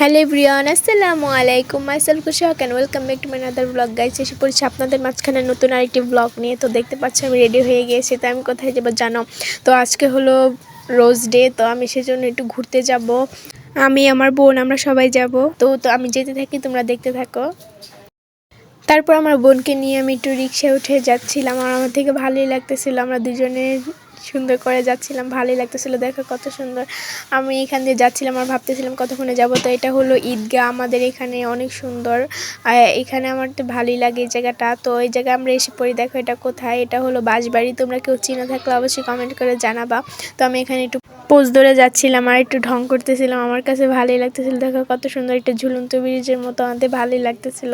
Hello everyone, আসসালামু আলাইকুম। Myself Kushak and welcome back to my another blog guys. এসে পড়েছি আপনাদের মাঝখানে নতুন আরেকটি ব্লগ নিয়ে। তো দেখতে পাচ্ছি আমি রেডি হয়ে গিয়েছি। তো আমি কোথায় যাবো জানো? তো আজকে হলো রোজ ডে, তো আমি সেজন্য একটু ঘুরতে যাব। আমি, আমার বোন, আমরা সবাই যাব। তো আমি যেতে থাকি, তোমরা দেখতে থাকো। তারপর আমার বোনকে নিয়ে আমি একটু রিক্সায় উঠে যাচ্ছিলাম, আর আমার থেকে ভালোই লাগতেছিল। আমরা দুজনে সুন্দর করে যাচ্ছিলাম, ভালোই লাগতেছিল। দেখো কত সুন্দর। আমি এখান দিয়ে যাচ্ছিলাম আর ভাবতেছিলাম কতক্ষণে যাব। তো এটা হলো ঈদগাহ, আমাদের এখানে অনেক সুন্দর। এখানে আমার তো ভালোই লাগে এই জায়গাটা। তো এই জায়গায় আমরা এসে পড়ি। দেখো এটা কোথায়? এটা হলো বাঁশবাড়ি। তোমরা কেউ চিনে থাকলে অবশ্যই কমেন্ট করে জানাবা। তো আমি এখানে একটু পোজ ধরে যাচ্ছিলাম আর একটু ঢং করতেছিলাম, আমার কাছে ভালোই লাগতেছিল। দেখো কত সুন্দর একটা ঝুলন্ত ব্রিজের মতো, আমাদের ভালোই লাগতেছিল।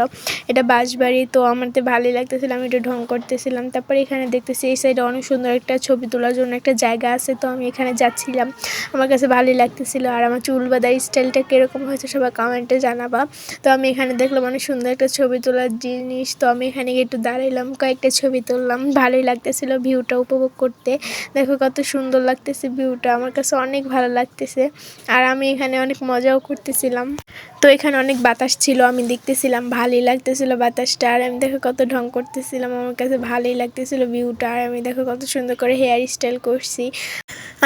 এটা বাঁশবাড়ি, তো আমাদের ভালোই লাগতেছিল, আমি একটু ঢং করতেছিলাম। তারপরে এখানে দেখতেছি এই সাইডে অনেক সুন্দর একটা ছবি তোলার জন্য একটা জায়গা আছে। তো আমি এখানে যাচ্ছিলাম, আমার কাছে ভালোই লাগতেছিল। আর আমার চুল বাঁধার স্টাইলটা কীরকম হয়েছে সবাই কমেন্টে জানাবা। তো আমি এখানে দেখলাম অনেক সুন্দর একটা ছবি তোলার জিনিস। তো আমি এখানে একটু দাঁড়াইলাম, কয়েকটা ছবি তুললাম, ভালোই লাগতেছিল ভিউটা উপভোগ করতে। দেখো কত সুন্দর লাগতেছে ভিউটা, আমার কাছে অনেক ভালো লাগতেছে। আর আমি এখানে অনেক মজাও করতেছিলাম। তো এখানে অনেক বাতাস ছিল, আমি দেখতেছিলাম, ভালোই লাগতেছিল বাতাসটা। আর আমি দেখো কত ঢং করতেছিলাম, আমার কাছে ভালোই লাগতেছিল ভিউটা। আর আমি দেখো কত সুন্দর করে হেয়ার স্টাইল করছি।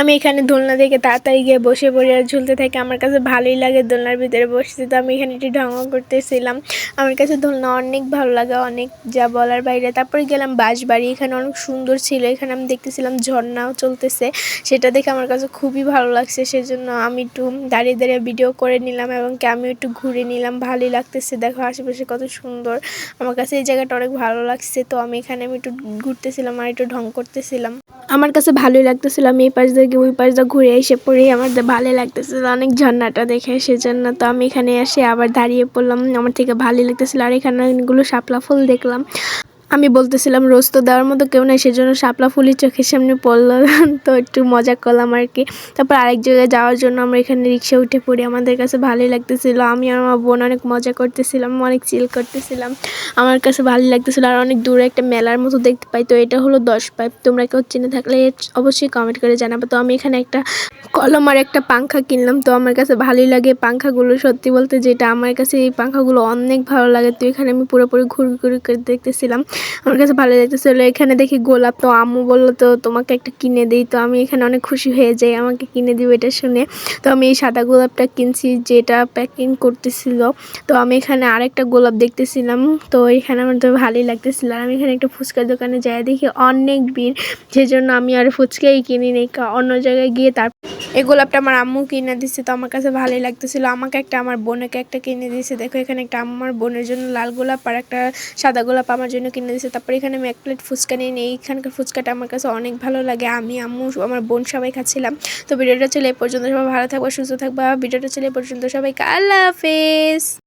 আমি এখানে দোলনা দেখে তাড়াতাড়ি গিয়ে বসে পড়ি আর ঝুলতে থাকি, আমার কাছে ভালোই লাগে দোলনার ভিতরে বসতে। তো আমি এখানে একটু ঢঙও করতেছিলাম, আমার কাছে দোলনা অনেক ভালো লাগে, অনেক যা বলার বাইরে। তারপরে গেলাম বাঁশবাড়ি, এখানে অনেক সুন্দর ছিল। এখানে আমি দেখতেছিলাম ঝর্ণাও চলতেছে, সেটা দেখে আমার কাছে খুবই ভালো লাগছে। সেজন্য আমি একটু দাঁড়িয়ে দাঁড়িয়ে ভিডিও করে নিলাম এবং কি আমি একটু ঘুরে নিলাম, ভালোই লাগতেছে। দেখো আশেপাশে কত সুন্দর, আমার কাছে এই জায়গাটা অনেক ভালো লাগছে। তো আমি এখানে একটু ঘুরতেছিলাম আর একটু ঢং করতেছিলাম, আমার কাছে ভালোই লাগতেছিল। আমি এই পাশ দিয়ে ওই পাশ দিয়ে ঘুরে এসে পড়ে আমার ভালোই লাগতেছিল অনেক ঝর্ণাটা দেখে। সেজন্য তো আমি এখানে এসে আবার দাঁড়িয়ে পড়লাম, আমার থেকে ভালোই লাগতেছিল। আর এখানে অনেকগুলো শাপলা ফুল দেখলাম, আমি বলতেছিলাম রোজ তো দেওয়ার মতো কেউ নেই, সেজন্য শাপলা ফুলই চোখের সামনে পড়লো। তো একটু মজা করলাম আর কি। তারপর আরেক জায়গায় যাওয়ার জন্য আমরা এখানে রিক্সা উঠে পড়ি, আমাদের কাছে ভালোই লাগতেছিল। আমি আর আমার বোন অনেক মজা করতেছিলাম, অনেক চিল করতেছিলাম, আমার কাছে ভালোই লাগতেছিল। আর অনেক দূরে একটা মেলার মতো দেখতে পাই, তো এটা হলো 10 পাইপ। তোমরা কেউ চিনে থাকলে অবশ্যই কমেন্ট করে জানাবো। তো আমি এখানে একটা কলম আর একটা পাংখা কিনলাম, তো আমার কাছে ভালোই লাগে পাংখাগুলো, সত্যি বলতে যেটা আমার কাছে এই পাংখাগুলো অনেক ভালো লাগে। তো এখানে আমি পুরোপুরি ঘুরি ঘুরি করে দেখতেছিলাম, আমার কাছে ভালো লাগতেছিল। এখানে দেখি গোলাপ, তো আম্মু বললো তো তোমাকে একটা কিনে দিই। তো আমি এখানে অনেক খুশি হয়ে যাই, আমাকে কিনে দিবে এটা শুনে। তো আমি এই সাদা গোলাপটা কিনছি যেটা প্যাকিং করতেছিল। তো আমি এখানে আরেকটা গোলাপ দেখতেছিলাম, তো এখানে আমার তো ভালোই লাগতেছিল। আর আমি এখানে একটা ফুচকার দোকানে যাই, দেখি অনেক ভিড়, সেজন্য আমি আর ফুচকাই কিনি নেই, অন্য জায়গায় গিয়ে তার এই গোলাপটা আমার আম্মু কিনে দিচ্ছে। তো আমার কাছে ভালোই লাগতেছিল, আমাকে একটা, আমার বোনকে একটা কিনে দিয়েছে। দেখো এখানে একটা আমার বোনের জন্য লাল গোলাপ আর একটা সাদা গোলাপ আমার জন্য কিনে দিয়েছে। তারপরে এখানে আমি 1 প্লেট ফুচকা নিয়ে নিই, এইখানকার ফুচকাটা আমার কাছে অনেক ভালো লাগে। আমি, আম্মু, আমার বোন সবাই খাচ্ছিলাম। তো ভিডিওটা চলে এই পর্যন্ত, সবাই ভালো থাকবা, সুস্থ থাকবা। ভিডিওটা চলে এই পর্যন্ত, সবাইকে আল্লাহ হাফেজ।